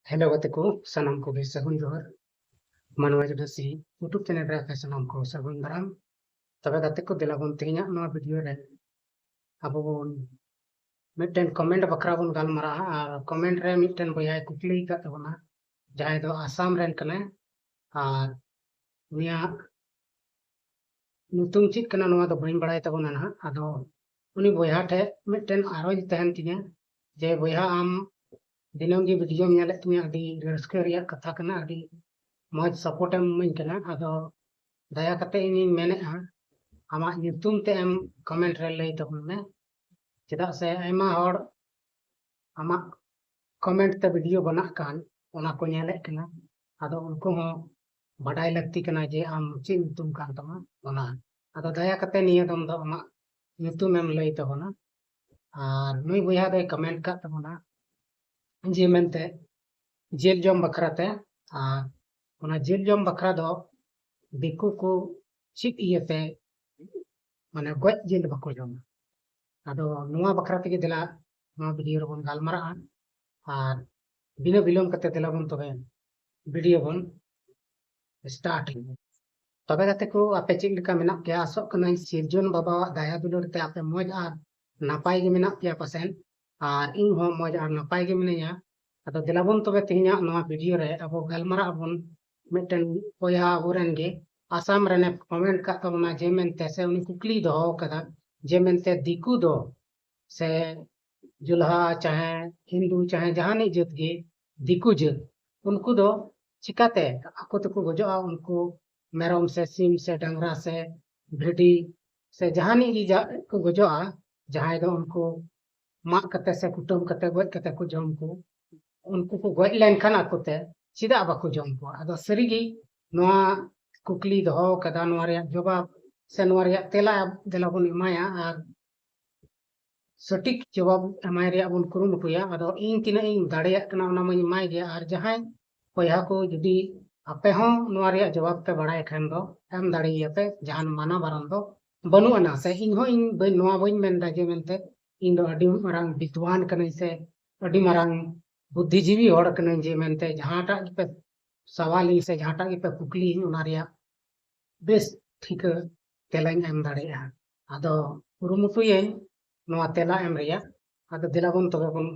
Hello गते को सनम को भी सगुन जोहर मानवा जडसी यूट्यूब चैनल रे पे सनम को सगुन दाराम तबे गते को दिलाबन तेहना नवा वीडियो रे अब बोन मिटन कमेंट बखरा बोन गालमारा और कमेंट रे मिटन बया कुकली का तबना जहां दो आसाम रेन कने और निया नुतुम चित कना नवा दो बइन बड़ाय तबना ना आदो उनी बया ठे मिटन आरोज तहन तिने जे बया आम दिनम जी वीडियो नेले तुया अडी रस्के रिया कथा कना अडी मौज सपोर्ट एम इमाኝ कना आदो दया कते ᱤᱧᱤᱧ ᱢᱮᱱᱮᱫᱼᱟ ᱟᱢᱟᱜ ᱧᱩᱛᱩᱢ ᱛᱮ ᱮᱢ ᱠᱚᱢᱮᱱᱴ ᱨᱮ ᱞᱟᱹᱭ ᱛᱟᱵᱚᱱ ᱢᱮ ᱪᱮᱫᱟᱜ ᱥᱮ ᱟᱭᱢᱟ ᱦᱚᱲ ᱟᱢᱟᱜ ᱠᱚᱢᱮᱱᱴ ᱛᱮ ᱵᱷᱤᱰᱤᱭᱳ ᱵᱮᱱᱟᱜ ᱠᱟᱱ ᱚᱱᱟ ᱠᱚ ᱧᱮᱞᱮᱫ ᱠᱟᱱᱟ ᱟᱫᱚ ᱩᱱᱠᱩ ᱦᱚᱸ ᱵᱟᱰᱟᱭ ᱞᱟᱹᱠᱛᱤ ᱠᱟᱱᱟ ᱡᱮ ᱟᱢ ᱪᱮᱫ ᱧᱩᱛᱩᱢ ᱠᱟᱱ ᱛᱟᱢᱟ ᱚᱱᱟ ᱟᱫᱚ ᱫᱟᱭᱟ ᱠᱟᱛᱮ ᱱᱤᱭᱟᱹ ᱫᱚᱢ ᱫᱚ ᱟᱢᱟᱜ ᱧᱩᱛᱩᱢ ᱮᱢ ᱞᱟᱹᱭ ᱛᱟᱵᱚᱱᱟ ᱟᱨ ᱱᱩᱭ ᱵᱚᱭᱦᱟ ᱫᱚᱭ ᱠᱚᱢᱮᱱᱴ ᱠᱟᱜ ᱛᱟᱵᱚᱱᱟ ᱡᱮ ᱢᱮᱱᱛᱮ ᱡᱤᱞ ᱡᱚᱢ ᱵᱟᱠᱷᱨᱟᱛᱮ ᱟᱨ ᱚᱱᱟ ᱡᱤᱞ ᱡᱚᱢ ᱵᱟᱠᱷᱨᱟ ᱫᱚ ᱫᱤᱠᱩ ᱠᱚ ᱪᱮᱫ ᱤᱭᱟᱹᱛᱮ माने गज जिल बाको जमा आदो नुआ बखरा तेगे दिला नुआ वीडियो रे बोन गालमारा और बिना विलम्ब कते दिला बोन तबे वीडियो बोन स्टार्ट तबे गते को आपे चेक लेका मेना के आसो कना सिरजन बाबा दाया दुलर ते आपे मौज आर नापाय गे मेना पे पासेन और इन हो मौज आर नापाय गे मिनिया आदो दिला बोन तबे तिहिना नुआ वीडियो रे अबो गालमारा बोन मिटन बोया बोरन गे आसाम रने कमेंट का तबना जे मेनते से उनी कुकली दो कदा जे मेनते दिकू दो से जुल्हा चाहे हिंदू चाहे जहानी जत गे दिकू जत उनको दो चिकाते आको तको गजोआ उनको मेरम से सिम से डंगरा से भिडी से जहानी गी को गजोआ जहां दो उनको माक कते से कुटुम कते गज कते को जम को उनको को गज लेन खान आकोते चिदा बाको जम को आदो सरीगी नोआ कुकली दो कदा नोआ रे जवाब से नोआ रे तेला देला बन इमाया और सटीक जवाब एमाय रे बन कुरुमुटुया आदो इन तिना इन दाड़िया कना ओना मई इमाय गे और जहां पया को जुदी आपे हो नोआ रे जवाब पे बड़ाय खान दो एम दाड़िया पे जहान माना बारन दो बनु अना से इन हो इन बे नोआ बइन मेनदा जे मेनते इन दो अडी मारांग विद्वान कने से अडी मारांग बुद्धिजीवी होड़ कने जे मेनते जहांटा पे सवाल से जहांटा पे कुकली ओना रे बेस ठीक तेलाñ एम दाड़िया आदो कुरुमुटुयें नोआ तेला एम रिया आदो दिलाबन तबे बन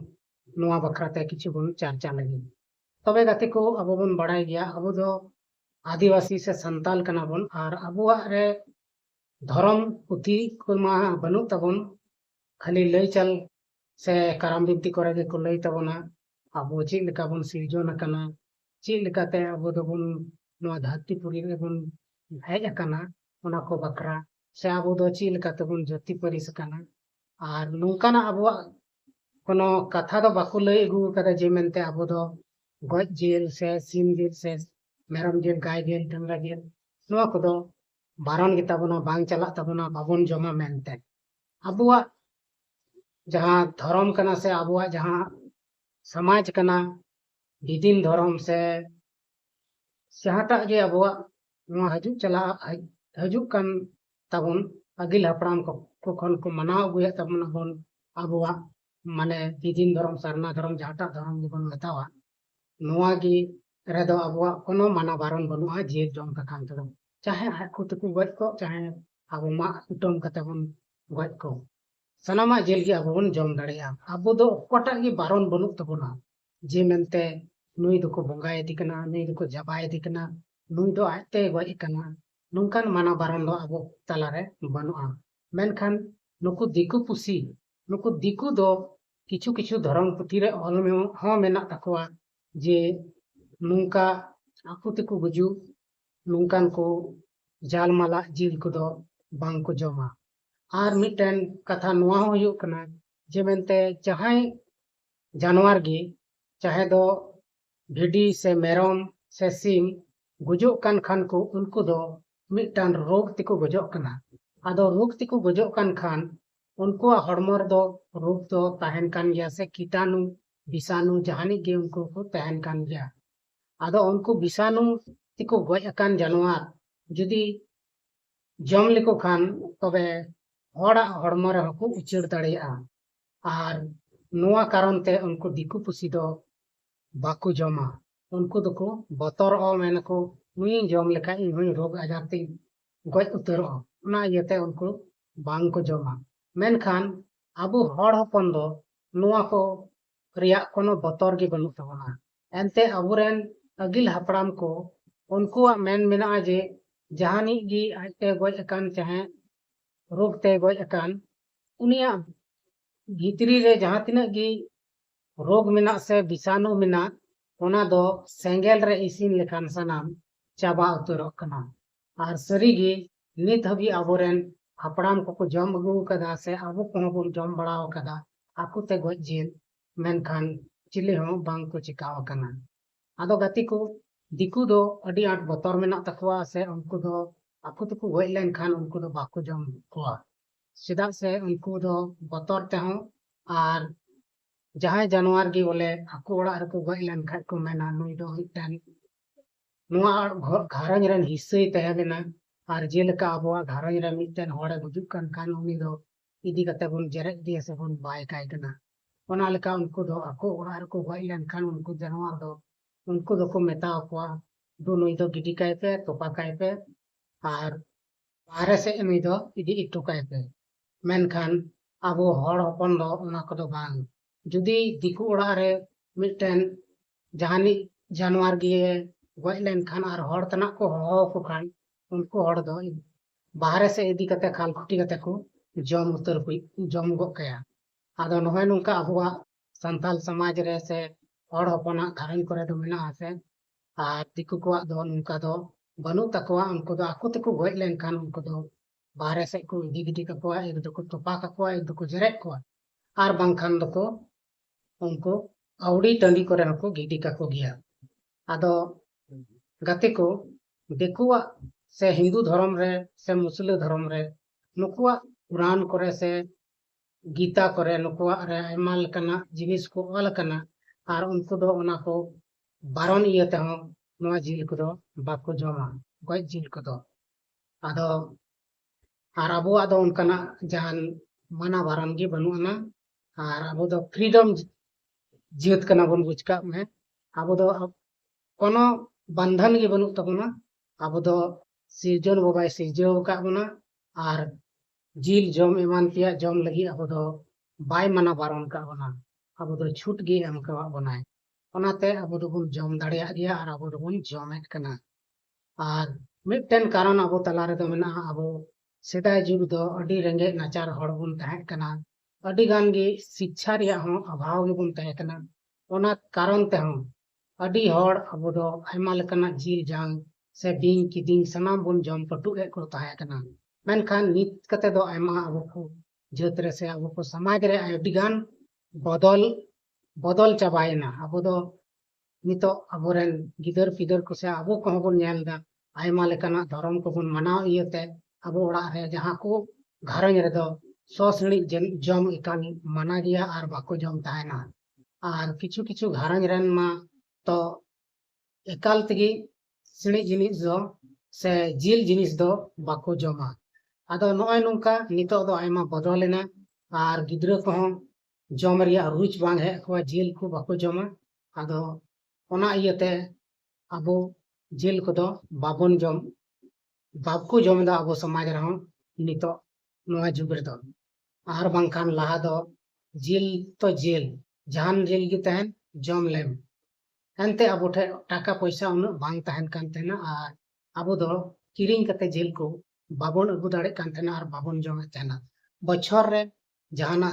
नोआ बखराते किछु बन चर्चा लगी तबे गाते को अब बन बड़ाय गया अब दो आदिवासी से संताल कना बन और अबुआ रे धर्म पुथी को मा बनु तबन खाली लई चल से कराम बिनती करे गे को लई तबना अब चेक लेका बन सिरजन कना चेक लेकाते अब दो बन नोआ धरतीपुरी रे बन हेज अकाना ओना को बखरा से अब दो चेक लेकाते बन जति परिस कना और नुकाना अब कोनो कथा दो बाको लई अगु कदा जे मेनते अब दो गज जेल से सिम जेल से मेरम जेल गाय जेल डंगरा जेल नोआ को दो बारन गे तबना बांग चला तबना बाबन जमा मेनते अबुआ जहां धर्म कना से अबुआ जहां समाज कना विदिन धर्म से जहांटा गे अबुआ नोआ हजू चला हजू कन तबन अगिल हपड़ाम को खन को मनाव अगुया तबन बन अबुआ माने विदिन धर्म सरना धर्म जहांटा धर्म बन बतावा नोआ गे रेदो अबुआ कोनो माना बारन बनुआ जेल जम कखान तदो चाहे हाकु तकु गज को चाहे अबो मा कुटुम कते बन गज को सनामा जेल गे अबो बन जम दाड़िया अबो दो कोटा गे बारन बनु तबना जे मेनते नुई दको बंगाय दिकना नुई दको जबाय दिकना नुई दो आते गज कना नुकान माना बारन दो अबो तलारे बनुआ मेनखान नुकु दिकु पुसी नुकु दिकु दो किछु किछु धर्म पुथी रे ऑल में हो मेना तकवा जे नुका आकु तको गुजु नुकान को जालमाला जिल को दो बांग को जमा और मिटन कथा नुआ हो हुयो कना जे मेनते जहां जानवर गे चाहे दो भिडी से मेरम से सिम गुजो कान खान को उनको दो मिटन रोग तिको गुजो कना आदो रोग तिको गुजो कान खान उनको हड़मर दो रोग दो तहन कान गया से कीटाणु विषाणु जहानी गे उनको को तहन कान गया आदो उनको विषाणु तिको गज अकान जानवर जुदी जम लेको खान तबे हड़ा हड़मो रे हको उचड़ दाड़िया और नोआ कारण ते उनको दिकु पुसी दो बाको जमा उनको दोको बतरअ मेनको नुई जम लेखाय इन हुई रोग आजार ते गज उतरअ ओना इयते उनको बांग को जमा मेनखान आबो हड़ हपन दो नुआ को रिया कोनो बतर गे बनु तबना एनते अबुरेन अगिल हपड़ाम को उनको मेन मेना जे जहानी गी आते गज अकान चाहे रोग ते गज अकान उनिया भितरी रे जहां तिना गी रोग मेना से विषाणु मेना ओना दो सेंगेल रे इसिन लेखान सनाम चाबा उतरक कना आर सरीगी नित हबी आबोरेन हपड़ाम को जम अगू कदा से आबो को बोन जम बड़ाव कदा आकु ते गज जेल मेनखान चिले हो बांग को चिकाव कना आदो गति को दिकु दो अडी आट बतर मेना तकवा से उनको दो आकु तको गज लेनखान उनको दो बाको जम कोआ चेदा से उनको दो बतर ते हो आर जहां जानवर गी बोले आकु ओड़ा रको गज लेनखान को मेना नुई दो मिटन नुआ घरंज रन हिस्से तहलेना आर जेलका अबवा घरंज रे मिटन होड़े गुजुक कान खान उनी दो इदी कते बुन जेरेक दिए से बुन बाय काय कना ओना लेका उनको दो आकु ओड़ा रको गज लेनखान उनको जानवर दो उनको दो को मेता अकवा दो नुई दो गिडी काय पे तोपा काय पे आर बाहरे से नुई दो इदी इटु काय पे मेनखान आबो हड़ हपन दो ओना को दो बांग जुदी दिकु ओड़ा रे मिटन जहानी जानवर गिए गज लेनखान आर हड़ तना को हो को खान उनको हड़ दो बाहरे से इदी कते खाल खुटी कते को जम उतर हुई जम गो कया आदो नोय नुका अबुआ संताल समाज रे से हड़ हपना घरन करे दो मेना आसे आर दिकु को दो नुका दो बनु तकवा उनको दो आकु तको गज लेनखान उनको दो बाहरे से को इदी गिडी ककवा एक दो को तोपा ककवा एक दो को जेरेक को आर बांखान दो को उनको अवड़ी टंडी करे को गिडी का को गया आदो गति को देखुआ से हिंदू धर्म रे से मुस्लिम धर्म रे नुकुआ कुरान करे से गीता करे नुकुआ रे आयमा लेकाना जिनिस को ऑल कना आर उनको दो ओना को बारन इयते हो नोआ जिल को दो बाको जमा गज जिल को दो आदो आर अबो आदो उनकना जहान मना बारन गे बनुना आर अबो दो फ्रीडम जीत कना बन बुझका में आबो दो कोनो बंधन गे बनु तबना आबो दो सिरजन बाबाई सिरजव का बना आर जिल जम ईमान पिया जम लगी आबो दो बाय मना बारन का बना आबो दो छूट गे हम का बनाए ओनाते आबो दो बुन जम दाड़िया गया आर आबो दो बुन जमेत कना आर मिटन कारण आबो तला रे दो मेना आबो सेदाय जुग दो अडी रेंगे नाचार हड़ बुन तहे कना अडी गान गे शिक्षा रिया हो अभाव गे बुन तहे कना ओना कारण ते हो अडी हड़ आबो दो आयमा लेकाना जिल जांग से बिंग किदिंग सनाम बुन जम पटु ए को तहे कना मेनखान नित कते दो आयमा आबो को जेत रे से आबो को समाज रे अडी गान बदल चाबायना आबो दो नितो अबोरेन गिदर पिदर को से आबो को बुन नेलदा आयमा लेकाना धर्म को बुन मनाव इयते आबो ओड़ा रे जहां को घरन रे दो सोसणी जम इकान मना गया आर बाको जम तायना आर किछु किछु घरन रेन मा तो एकाल तगी सिणी जिनिस दो से जिल जिनिस दो बाको जमा आदो नोय नुका नितो दो आयमा बदलेना आर गिद्रा को जम रिया रुच बांग है को जिल को बाको जमा आदो ओना इयते आबो जिल को दो बाबन जम बाको जम दा आबो समाज रहो नितो नोआ जुग रे दो आर बांखान लहा दो जिल तो जिल जहान जिल गे तहन जम लेम एनते आबो ठे टाका पैसा उन बांग तहन कान तेना आर आबो दो किरिंग कते जिल को बाबन अगु दाड़े कान तेना आर बाबन जम तेना बछर रे जहाना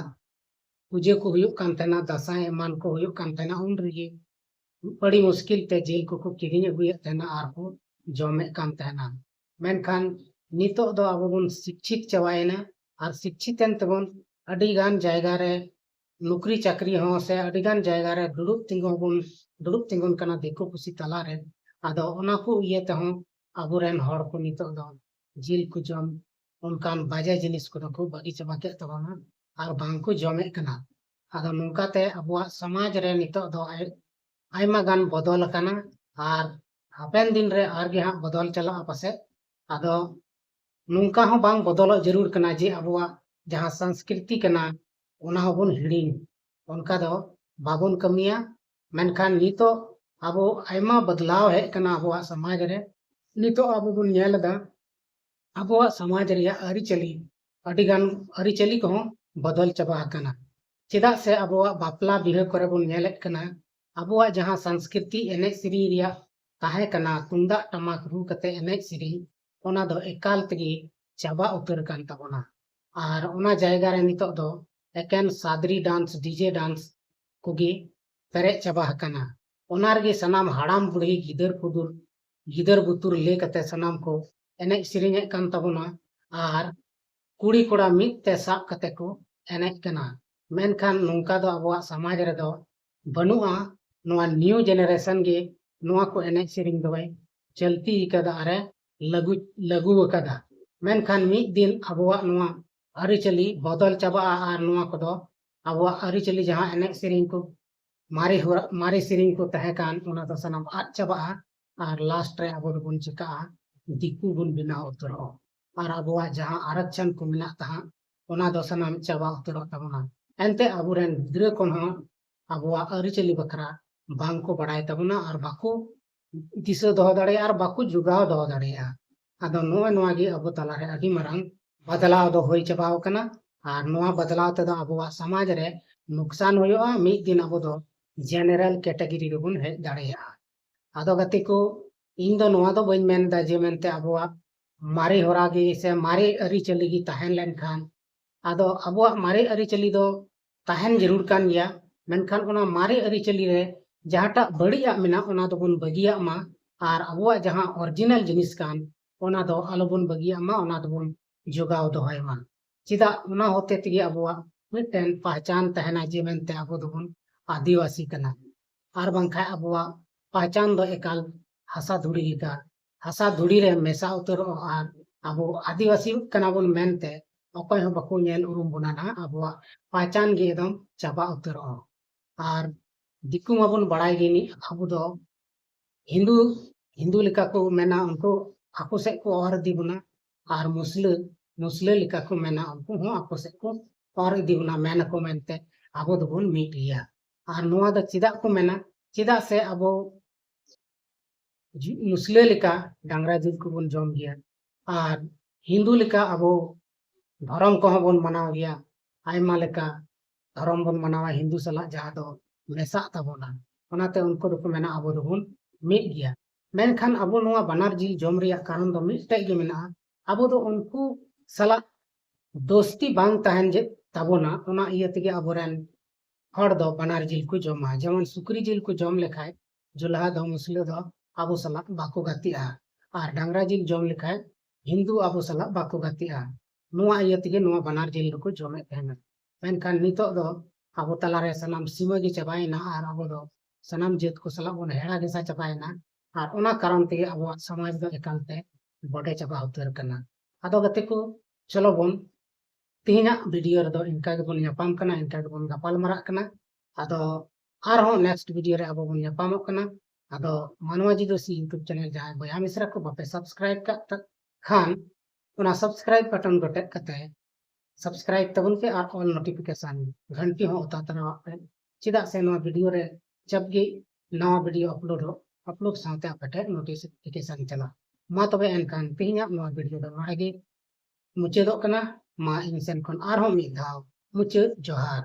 पूजे को हुयुक कान तेना दसाई एमान को हुयुक कान तेना उन रिगे बड़ी मुश्किल ते जिल को किरिंग अगुयत तेना आर को जमे कान तेना मेनखान नितो दो आबो बुन शिक्षित चवायना आर शिक्षित एन तबन अडी गान जायगा रे नौकरी चाकरी हो से अडी गान जायगा रे दुड़ुब तिंगुन कना देखो कुसी तला रे आदो ओना को इयते हो आबो रेन हड़ को नितो दो जिल को जम उनकान बाजे जिनिस को को बागी चबा के तबना आर बांग को जमे कना आदो नुकाते आबो समाज रे नितो दो आयमा गान बदल कना आर हापेन दिन रे आर गे हा बदल चला पासे आदो नुका हो बांग बदल जरूर कना जे आबुआ जहां संस्कृति कना ओना होबन हिड़िंग उनका दो बाबन कमिया मेनखान नितो अबो आयमा बदलाव है कना अबोआ समाज रे नितो अबो बुन नेलदा अबोआ समाज रे अरिचली अडिगान अरिचली को बदल चबा कना चेदा से अबोआ बापला बिहे करे बुन नेलेत कना अबोआ जहां संस्कृति एने सिरी रिया ताहे कना तुंदा टमाक रू कते एने सिरी ओना दो एकाल तगी चबा उतर कान तबोना और ओना जायगा रे नितो दो एकेन सादरी डांस डीजे डांस कुगी पेरे चबा कना ओना रगे सनाम हाड़ाम बुढ़ी गिदर बुतुर ले कते सनाम को एने सिरिंग कान तबोना और कुड़ी कोड़ा मित ते साब कते को एने कना मेनखान नोंका दो अबोआ समाज रे दो बनुआ नोआ न्यू जेनरेशन गे नोआ को एने सिरिंग दोय चलती कदा अरे लगू कदा मेनखान मित दिन अबोआ नोआ अरिचली बदल चबा और नोआ को दो अबोआ अरिचली जहां एने सिरिंग को मारे सिरिंग को तहकान ओना तो सनाम आद चबा और लास्ट रे अबो बुन चिका दिकू बुन बिना उतरो और अबोआ जहां आरक्षण को मिना तहा ओना दो सनाम चबा उतरो तबना एनते अबुरेन गिद्रा कोन हो अबोआ अरिचली बकरा बांग को बड़ाय तबना और बाकू दिसो दो दाड़े और बाकू जुगाव दो दाड़े आदो नोआ नोआ गे अबो तला रे अडी मरांग बदलाव दो होई चबाव कना और नोआ बदलाव ते दो अबोआ समाज रे नुकसान होयोआ मिद दिन अबो दो जनरल कैटेगरी रे बुन हेज दाड़ेया आदो गति को इन दो नोआ दो बइन मेनदा जे मेनते अबोआ मारे होरागी से मारे अरिचली गी तहन लेनखान आदो अबोआ मारे अरिचली दो तहन जरूर कान गया मेनखान ओना मारे अरिचली रे जहाटा बड़िया मेना ओना दो बुन बगिया मा और अबोआ जहां ओरिजिनल जिनिस कान ओना दो आलो बुन बगिया मा ओना दो बुन जोगाव दोहय मा चिदा ओना होते तिगे अबोआ मिटन पहचान तहना जे मेनते अबो दो बुन आदिवासी कना और बंखा अबोआ पहचान दो एकाल हसा धुड़ी लिका हसा धुड़ी रे मेसा उतरो और अबो आदिवासी कना बुन मेनते अकय हो बको नेल उरुम बुना ना अबोआ पहचान गे एकदम चाबा उतरो और दिकू माबुन बड़ाई गेनी अबो दो हिंदू लिका को मेना उनको आको से को और दिबुना और मुस्ले लिका को मेना उनको हो आको से को और दिबुना मेना को मेनते अबो दो बुन मीट लिया और नोआ द चिदा को मेना चिदा से अबो मुस्ले लिका डांगरा जिल को बुन जम गया और हिंदू लिका अबो धर्म को बुन मनाव गया आयमा लिका धर्म बुन मनावा हिंदू सला जहां दो मेसा तबोना ओनाते उनको दो को मेना अबो दो बुन मीट गया मेनखान अबो नोआ बनार जिल जम रिया कारण दो मिटटे गे मेना अबो दो उनको सला दोस्ती बांग तहन जे तबोना ओना इया तिगे अबोरेन हर दो बनार जिल को जमा जेमन सुकरी जिल को जम लेखाय जुल्हा दो मुस्लिम दो अबो सला बाको गतिया और डांगरा जिल जम लेखाय हिंदू अबो सला बाको गतिया नोआ इया तिगे नोआ बनार जिल को जमे तहना मेनखान नितो दो अबो तला रे सनाम सीमा गे चबायना और अबो दो सनाम जेत को सला बोन हेड़ा गेसा चबायना और ओना कारण ते अबो समाज दो एकालते बड़े चबा उतर कना आदो गते को चलो बोन तीना वीडियो रे दो इनका गे बोन यापाम कना इनका गे बोन गपाल मरा कना आदो आरो नेक्स्ट वीडियो रे अबो बोन यापामो कना आदो मानवा जी दो सी यूट्यूब चैनल जहां बया मिश्रा को बापे सब्सक्राइब का खान ओना सब्सक्राइब बटन को टेक कते सब्सक्राइब तबन पे और ऑल नोटिफिकेशन घंटी हो उता तना पे चिदा से नवा वीडियो रे जब गे नवा वीडियो अपलोड साथे आपटे नोटिफिकेशन चला मा तबे एनकान तिहिया नवा वीडियो दो नहागे मुचे दो कना मा इनसेन कोन आरो मी धाव मुचे जोहार।